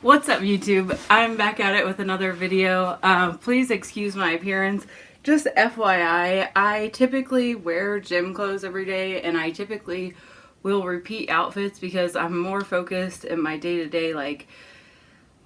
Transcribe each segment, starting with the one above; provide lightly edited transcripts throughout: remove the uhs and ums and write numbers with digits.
What's up, YouTube? I'm back at it with another video. Please excuse my appearance. Just FYI, I typically wear gym clothes every day, and I typically will repeat outfits because I'm more focused in my day-to-day, like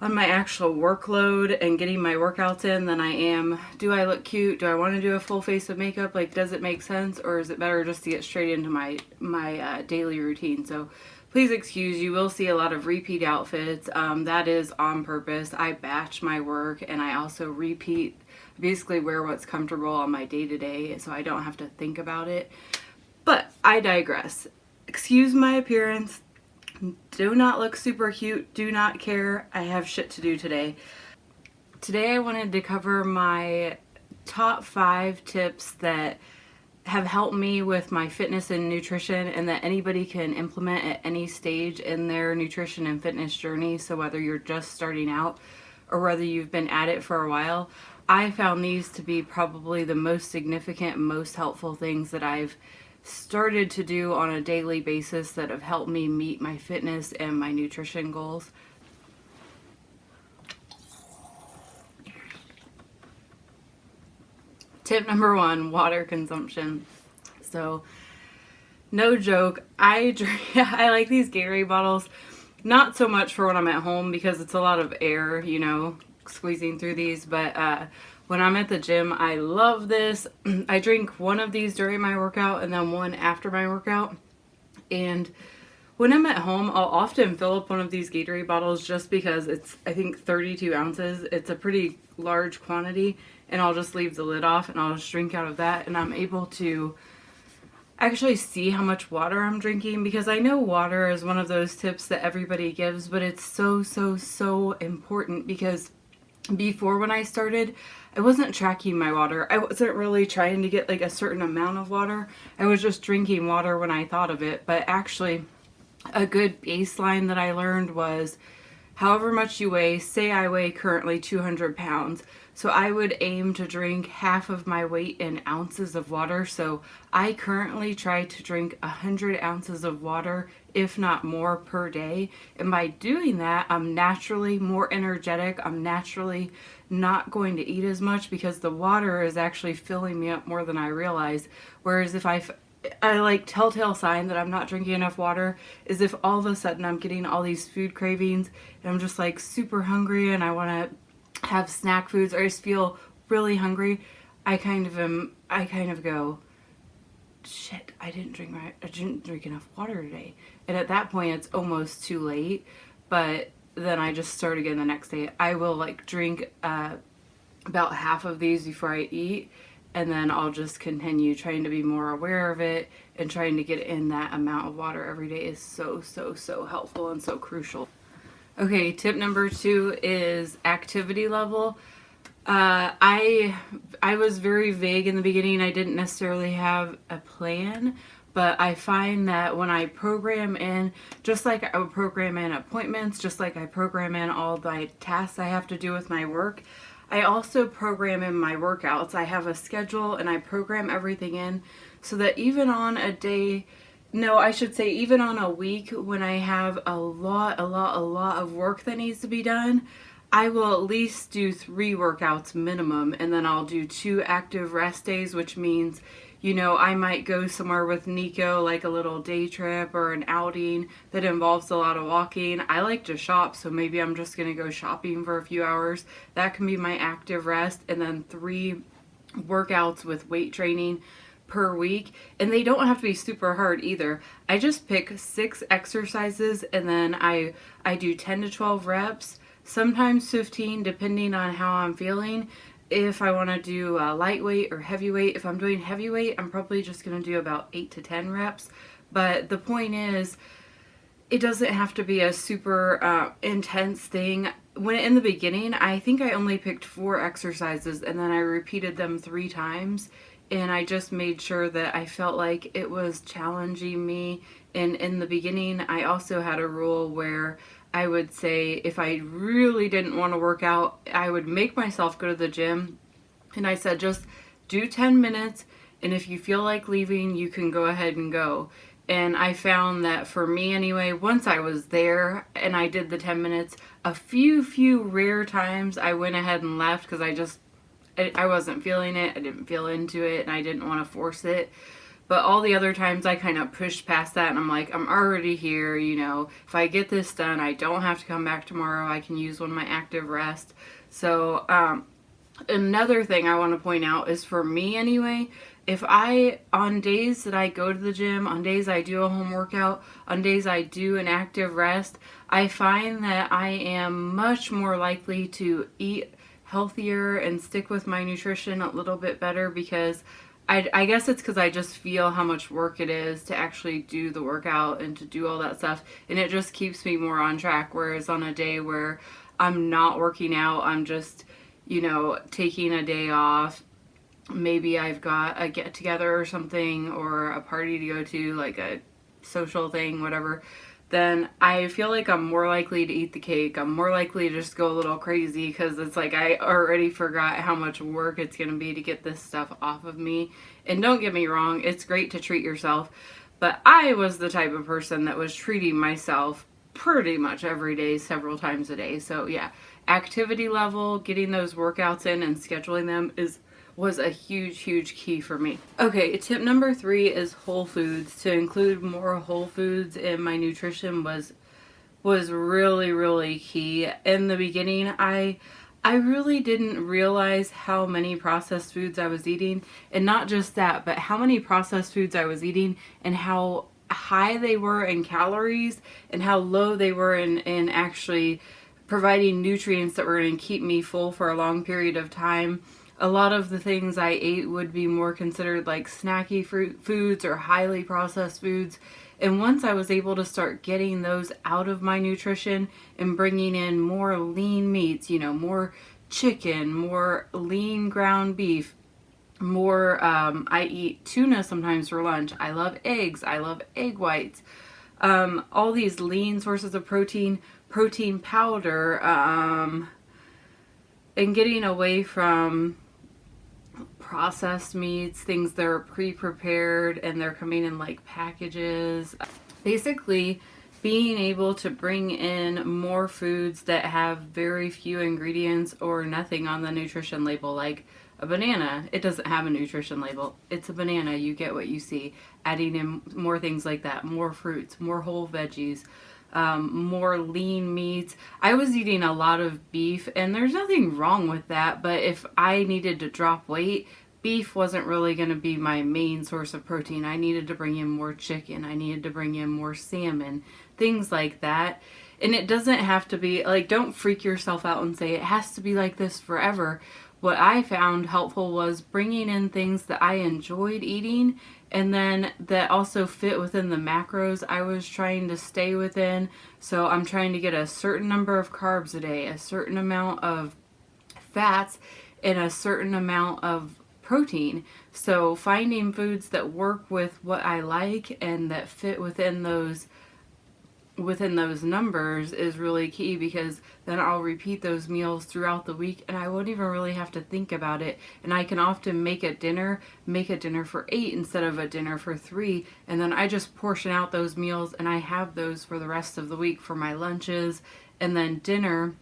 on my actual workload and getting my workouts in than I am, do I look cute? Do I want to do a full face of makeup? Like, does it make sense? Or is it better just to get straight into my daily routine? So please excuse, you will see a lot of repeat outfits. That is on purpose. I batch my work and I also repeat, basically wear what's comfortable on my day-to-day so I don't have to think about it. But I digress. Excuse my appearance. Do not look super cute. Do not care. I have shit to do today. Today I wanted to cover my top 5 tips that have helped me with my fitness and nutrition and that anybody can implement at any stage in their nutrition and fitness journey. So whether you're just starting out or whether you've been at it for a while, I found these to be probably the most significant, most helpful things that I've started to do on a daily basis that have helped me meet my fitness and my nutrition goals. Tip number 1, water consumption. So, no joke, I like these Gatorade bottles, not so much for when I'm at home because it's a lot of air, you know, squeezing through these, but when I'm at the gym, I love this. I drink one of these during my workout and then one after my workout. And when I'm at home, I'll often fill up one of these Gatorade bottles just because it's, I think, 32 ounces. It's a pretty large quantity, and I'll just leave the lid off and I'll just drink out of that, and I'm able to actually see how much water I'm drinking, because I know water is one of those tips that everybody gives, but it's so important because before, when I started, I wasn't tracking my water. I wasn't really trying to get like a certain amount of water. I was just drinking water when I thought of it. But actually, a good baseline that I learned was however much you weigh. Say I weigh currently 200 pounds. So I would aim to drink half of my weight in ounces of water. So I currently try to drink 100 ounces of water, if not more, per day. And by doing that, I'm naturally more energetic. I'm naturally not going to eat as much because the water is actually filling me up more than I realize. Whereas if I like, telltale sign that I'm not drinking enough water is if all of a sudden I'm getting all these food cravings and I'm just like super hungry and I want to have snack foods, or I just feel really hungry, I kind of go, shit, I didn't drink enough water today. And at that point it's almost too late, but then I just start again the next day. I will like drink about half of these before I eat, and then I'll just continue trying to be more aware of it, and trying to get in that amount of water every day is so helpful and so crucial. Okay, tip number 2 is activity level. I was very vague in the beginning. I didn't necessarily have a plan, but I find that when I program in, just like I would program in appointments, just like I program in all my tasks I have to do with my work, I also program in my workouts. I have a schedule and I program everything in so that even on a day, no, I should say even on a week when I have a lot of work that needs to be done, I will at least do 3 workouts minimum, and then I'll do 2 active rest days, which means, you know, I might go somewhere with Nico, like a little day trip or an outing that involves a lot of walking. I like to shop, so maybe I'm just going to go shopping for a few hours. That can be my active rest, and then 3 workouts with weight training per week, and they don't have to be super hard either. I just pick 6 exercises, and then I do 10 to 12 reps, sometimes 15 depending on how I'm feeling. If I want to do lightweight or heavyweight, if I'm doing heavyweight, I'm probably just going to do about 8 to 10 reps. But the point is, it doesn't have to be a super intense thing. When in the beginning, I think I only picked 4 exercises, and then I repeated them 3 times. And I just made sure that I felt like it was challenging me. And in the beginning, I also had a rule where I would say if I really didn't want to work out, I would make myself go to the gym. And I said, just do 10 minutes. And if you feel like leaving, you can go ahead and go. And I found that for me anyway, once I was there and I did the 10 minutes, a few rare times I went ahead and left because I wasn't feeling it. I didn't feel into it and I didn't want to force it. But all the other times I kind of pushed past that and I'm like, I'm already here, if I get this done, I don't have to come back tomorrow. I can use one of my active rest. So, another thing I want to point out is for me anyway, if on days that I go to the gym, on days I do a home workout, on days I do an active rest, I find that I am much more likely to eat healthier and stick with my nutrition a little bit better because I guess it's because I just feel how much work it is to actually do the workout and to do all that stuff. And it just keeps me more on track. Whereas on a day where I'm not working out, I'm just, taking a day off. Maybe I've got a get together or something or a party to go to, like a social thing, whatever. Then I feel like I'm more likely to eat the cake. I'm more likely to just go a little crazy because it's like I already forgot how much work it's going to be to get this stuff off of me. And don't get me wrong, it's great to treat yourself. But I was the type of person that was treating myself pretty much every day, several times a day. So yeah, activity level, getting those workouts in and scheduling them was a huge key for me. Okay, tip number 3 is whole foods. To include more whole foods in my nutrition was really key. In the beginning, I really didn't realize how many processed foods I was eating, and not just that, but how many processed foods I was eating and how high they were in calories and how low they were in actually providing nutrients that were going to keep me full for a long period of time. A lot of the things I ate would be more considered like snacky foods or highly processed foods. And once I was able to start getting those out of my nutrition and bringing in more lean meats, more chicken, more lean ground beef, more, I eat tuna sometimes for lunch. I love eggs. I love egg whites. All these lean sources of protein powder, and getting away from processed meats, things that are pre-prepared and they're coming in like packages. Basically, being able to bring in more foods that have very few ingredients or nothing on the nutrition label, like a banana. It doesn't have a nutrition label. It's a banana. You get what you see. Adding in more things like that, more fruits, more whole veggies, more lean meats. I was eating a lot of beef, and there's nothing wrong with that, but if I needed to drop weight, beef wasn't really going to be my main source of protein. I needed to bring in more chicken. I needed to bring in more salmon, things like that. And it doesn't have to be, like, don't freak yourself out and say it has to be like this forever. What I found helpful was bringing in things that I enjoyed eating and then that also fit within the macros I was trying to stay within. So I'm trying to get a certain number of carbs a day, a certain amount of fats, and a certain amount of protein. So finding foods that work with what I like and that fit within those numbers is really key, because then I'll repeat those meals throughout the week and I won't even really have to think about it. And I can often make a dinner for 8 instead of a dinner for 3, and then I just portion out those meals and I have those for the rest of the week for my lunches. And then dinner,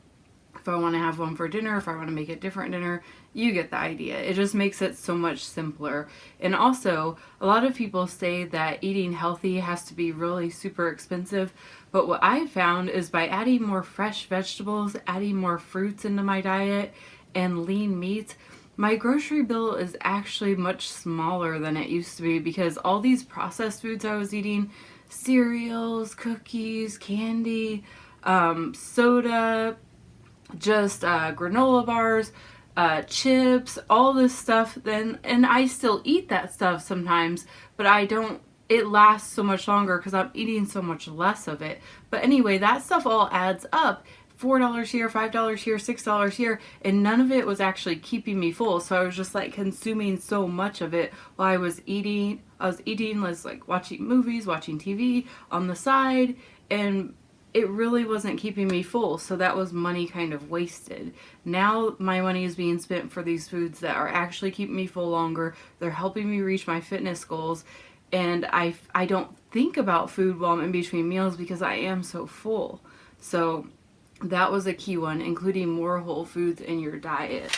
if I want to have one for dinner, if I want to make a different dinner, you get the idea. It just makes it so much simpler. And also, a lot of people say that eating healthy has to be really super expensive. But what I found is by adding more fresh vegetables, adding more fruits into my diet, and lean meats, my grocery bill is actually much smaller than it used to be, because all these processed foods I was eating, cereals, cookies, candy, soda, just granola bars, chips, all this stuff, and I still eat that stuff sometimes, but it lasts so much longer because I'm eating so much less of it. But anyway, that stuff all adds up. $4 here, $5 here, $6 here, and none of it was actually keeping me full. So I was just like consuming so much of it while I was eating. I was like watching movies, watching TV on the side, and it really wasn't keeping me full. So that was money kind of wasted. Now my money is being spent for these foods that are actually keeping me full longer. They're helping me reach my fitness goals. and I don't think about food while I'm in between meals because I am so full. So that was a key one, including more whole foods in your diet.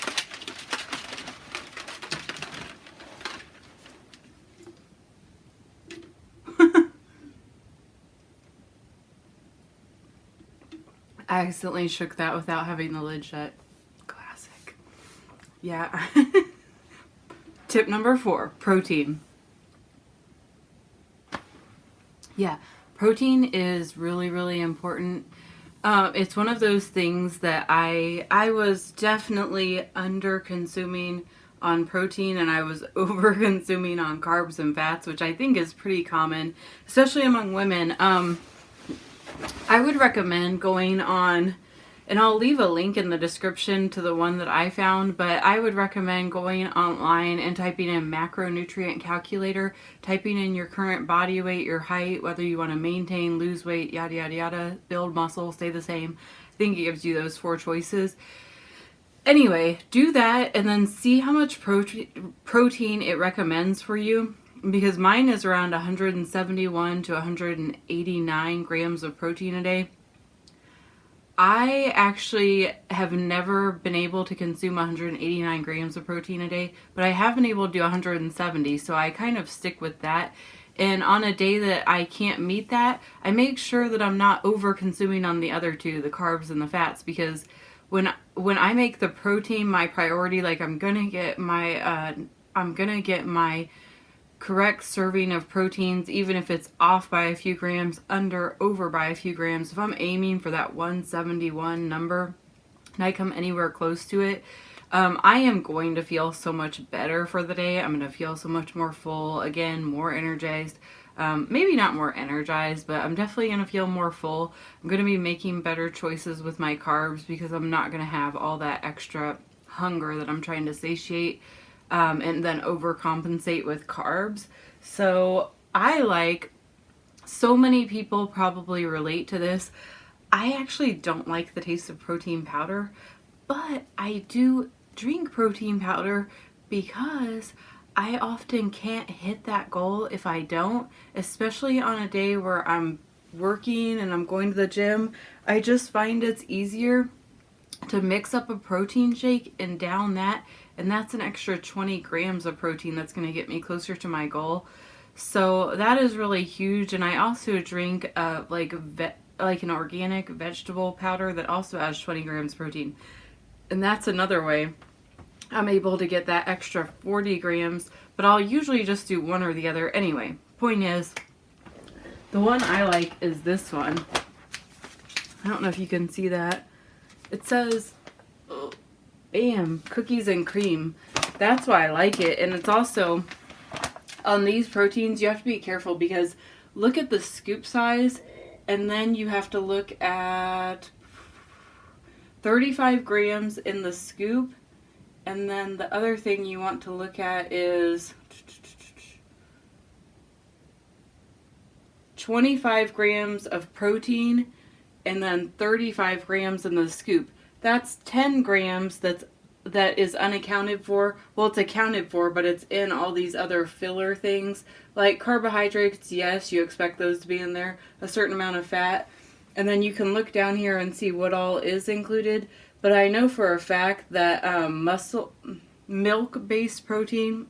I accidentally shook that without having the lid shut. Classic. Yeah. Tip number 4, protein. Yeah, protein is really, really important. It's one of those things that I was definitely under consuming on protein, and I was over consuming on carbs and fats, which I think is pretty common, especially among women. I would recommend going on, and I'll leave a link in the description to the one that I found, but I would recommend going online and typing in macronutrient calculator, typing in your current body weight, your height, whether you want to maintain, lose weight, yada, yada, yada, build muscle, stay the same. I think it gives you those 4 choices. Anyway, do that and then see how much protein it recommends for you, because mine is around 171 to 189 grams of protein a day. I actually have never been able to consume 189 grams of protein a day, but I have been able to do 170, so I kind of stick with that. And on a day that I can't meet that, I make sure that I'm not over consuming on the other two, the carbs and the fats, because when I make the protein my priority, like I'm gonna get my correct serving of proteins, even if it's off by a few grams, over by a few grams. If I'm aiming for that 171 number and I come anywhere close to it, I am going to feel so much better for the day. I'm going to feel so much more full, again, more energized. Maybe not more energized, but I'm definitely going to feel more full. I'm going to be making better choices with my carbs because I'm not going to have all that extra hunger that I'm trying to satiate. And then overcompensate with carbs. So so many people probably relate to this. I actually don't like the taste of protein powder, but I do drink protein powder because I often can't hit that goal if I don't, especially on a day where I'm working and I'm going to the gym. I just find it's easier to mix up a protein shake and down that, and that's an extra 20 grams of protein that's going to get me closer to my goal. So that is really huge. And I also drink like an organic vegetable powder that also has 20 grams protein, and that's another way I'm able to get that extra 40 grams, but I'll usually just do one or the other. Anyway, point is, the one I like is this one. I don't know if you can see that. It says, bam, cookies and cream. That's why I like it. And it's also, on these proteins, you have to be careful because look at the scoop size, and then you have to look at 35 grams in the scoop. And then the other thing you want to look at is 25 grams of protein and then 35 grams in the scoop. That's 10 grams that is unaccounted for. Well, it's accounted for, but it's in all these other filler things. Like carbohydrates, yes, you expect those to be in there. A certain amount of fat. And then you can look down here and see what all is included. But I know for a fact that milk-based protein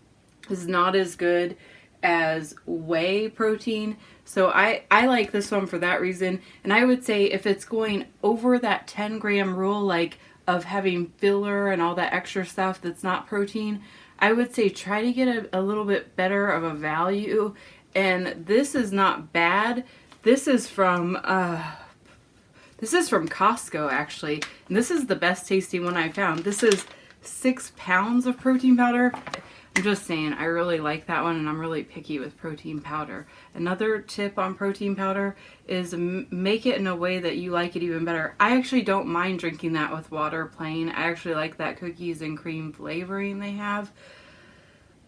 is not as good as whey protein. So I like this one for that reason. And I would say if it's going over that 10 gram rule, like of having filler and all that extra stuff that's not protein, I would say try to get a little bit better of a value. And this is not bad. This is from Costco, actually. And this is the best tasting one I found. This is 6 pounds of protein powder. I'm just saying, I really like that one, and I'm really picky with protein powder. Another tip on protein powder is make it in a way that you like it even better. I actually don't mind drinking that with water plain. I actually like that cookies and cream flavoring they have.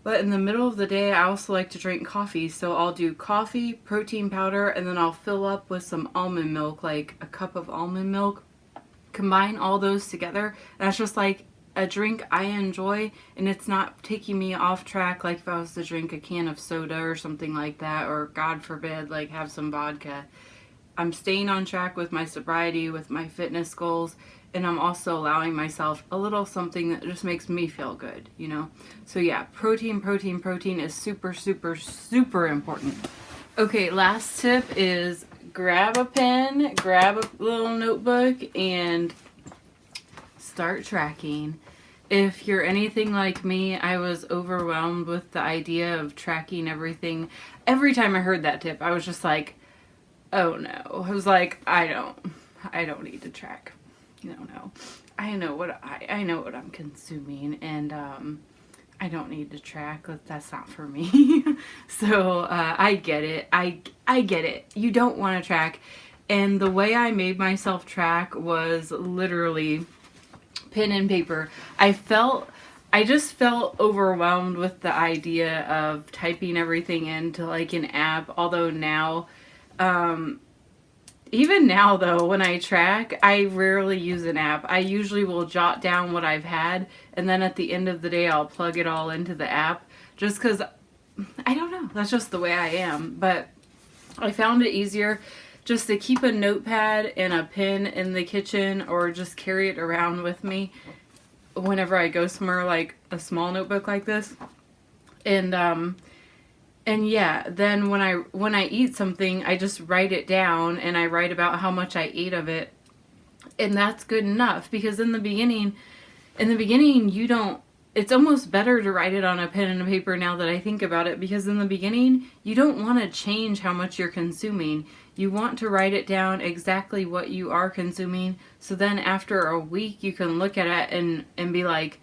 But in the middle of the day, I also like to drink coffee. So I'll do coffee, protein powder, and then I'll fill up with some almond milk, like a cup of almond milk. Combine all those together. And that's just like a drink I enjoy and it's not taking me off track, like if I was to drink a can of soda or something like that, or God forbid, like have some vodka. I'm staying on track with my sobriety, with my fitness goals, and I'm also allowing myself a little something that just makes me feel good, you know? So yeah, protein is super, super, super important. Okay, last tip is grab a pen, grab a little notebook, and start tracking. If you're anything like me, I was overwhelmed with the idea of tracking everything. Every time I heard that tip, I was just like, oh no. I was like, I don't need to track. No. I know what I'm consuming, and I don't need to track. That's not for me. So I get it. I get it. You don't want to track. And the way I made myself track was literally pen and paper. I just felt overwhelmed with the idea of typing everything into like an app. Although now, even now though, when I track, I rarely use an app. I usually will jot down what I've had, and then at the end of the day, I'll plug it all into the app. Just because, I don't know, that's just the way I am. But I found it easier just to keep a notepad and a pen in the kitchen, or just carry it around with me whenever I go somewhere, like a small notebook like this. And yeah, then when I eat something, I just write it down, and I write about how much I ate of it. And that's good enough, because in the beginning you don't, it's almost better to write it on a pen and a paper now that I think about it, because in the beginning you don't want to change how much you're consuming. You want to write it down exactly what you are consuming, so then after a week you can look at it and be like,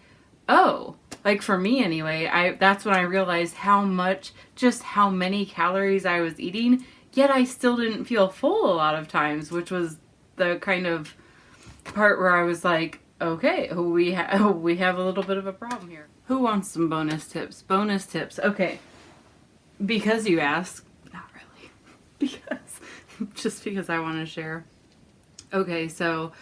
oh, like for me anyway, that's when I realized how many calories I was eating, yet I still didn't feel full a lot of times, which was the kind of part where I was like, okay, we have a little bit of a problem here. Who wants some bonus tips? Bonus tips. Okay. Because you asked. Not really. Just because I want to share. Okay, so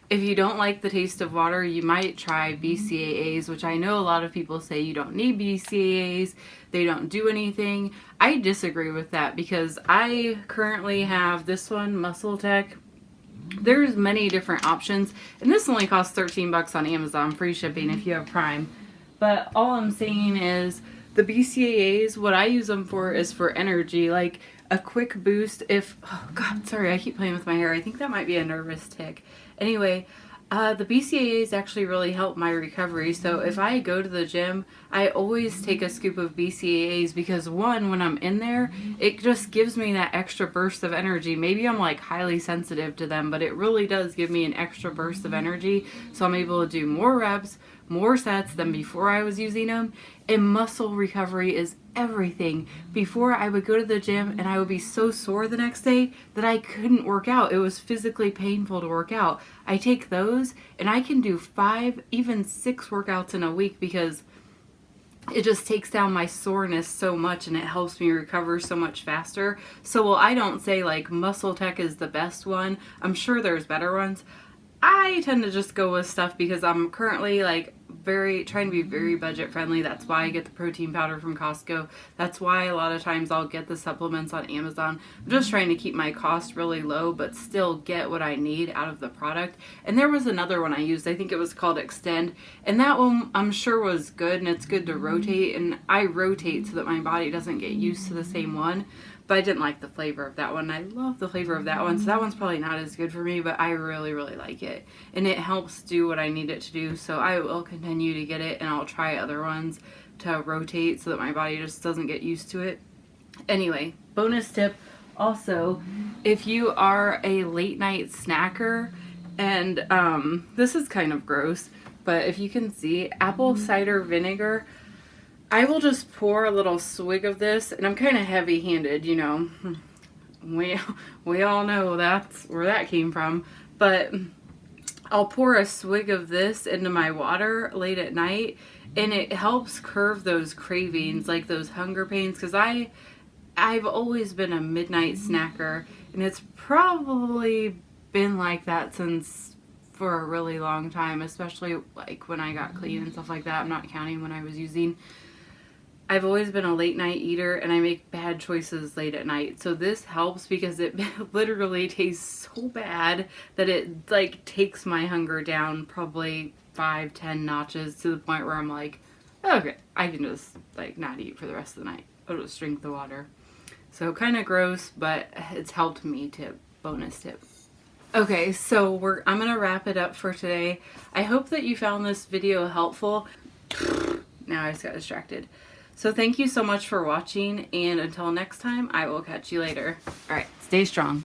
if you don't like the taste of water, you might try BCAAs, which I know a lot of people say you don't need BCAAs. They don't do anything. I disagree with that, because I currently have this one, Muscle Tech. There's many different options, and this only costs $13 on Amazon, free shipping if you have Prime. But all I'm saying is the BCAAs, what I use them for is for energy, like a quick boost. Oh God, sorry, I keep playing with my hair. I think that might be a nervous tick. Anyway, the BCAAs actually really help my recovery. So if I go to the gym, I always take a scoop of BCAAs, because one, when I'm in there, it just gives me that extra burst of energy. Maybe I'm like highly sensitive to them, but it really does give me an extra burst of energy. So I'm able to do more reps, more sets than before I was using them. And muscle recovery is everything. Before, I would go to the gym and I would be so sore the next day that I couldn't work out. It was physically painful to work out. I take those and I can do 5, even 6 workouts in a week, because it just takes down my soreness so much, and it helps me recover so much faster. So while I don't say like Muscle Tech is the best one, I'm sure there's better ones. I tend to just go with stuff because I'm currently like trying to be very budget friendly. That's why I get the protein powder from Costco. That's why a lot of times I'll get the supplements on Amazon. I'm just trying to keep my cost really low, but still get what I need out of the product. And there was another one I used, I think it was called Extend, and that one I'm sure was good, and it's good to rotate, and I rotate so that my body doesn't get used to the same one. But I didn't like the flavor of that one. I love the flavor of that one, so that one's probably not as good for me, but I really, really like it. And it helps do what I need it to do, so I will continue to get it, and I'll try other ones to rotate so that my body just doesn't get used to it. Anyway, bonus tip. Also, if you are a late night snacker, and this is kind of gross, but if you can see, apple cider vinegar, I will just pour a little swig of this, and I'm kind of heavy-handed, you know. We all know that's where that came from. But I'll pour a swig of this into my water late at night, and it helps curb those cravings, like those hunger pains, because I've always been a midnight snacker, and it's probably been like that since for a really long time, especially like when I got clean and stuff like that. I'm not counting when I was using. I've always been a late night eater and I make bad choices late at night. So this helps because it literally tastes so bad that it like takes my hunger down probably 5-10 notches to the point where I'm like, okay, I can just like not eat for the rest of the night. I'll just drink the water. So kind of gross, but it's helped me tip. Bonus tip. Okay, so I'm gonna wrap it up for today. I hope that you found this video helpful. Now I just got distracted. So thank you so much for watching, and until next time, I will catch you later. All right, stay strong.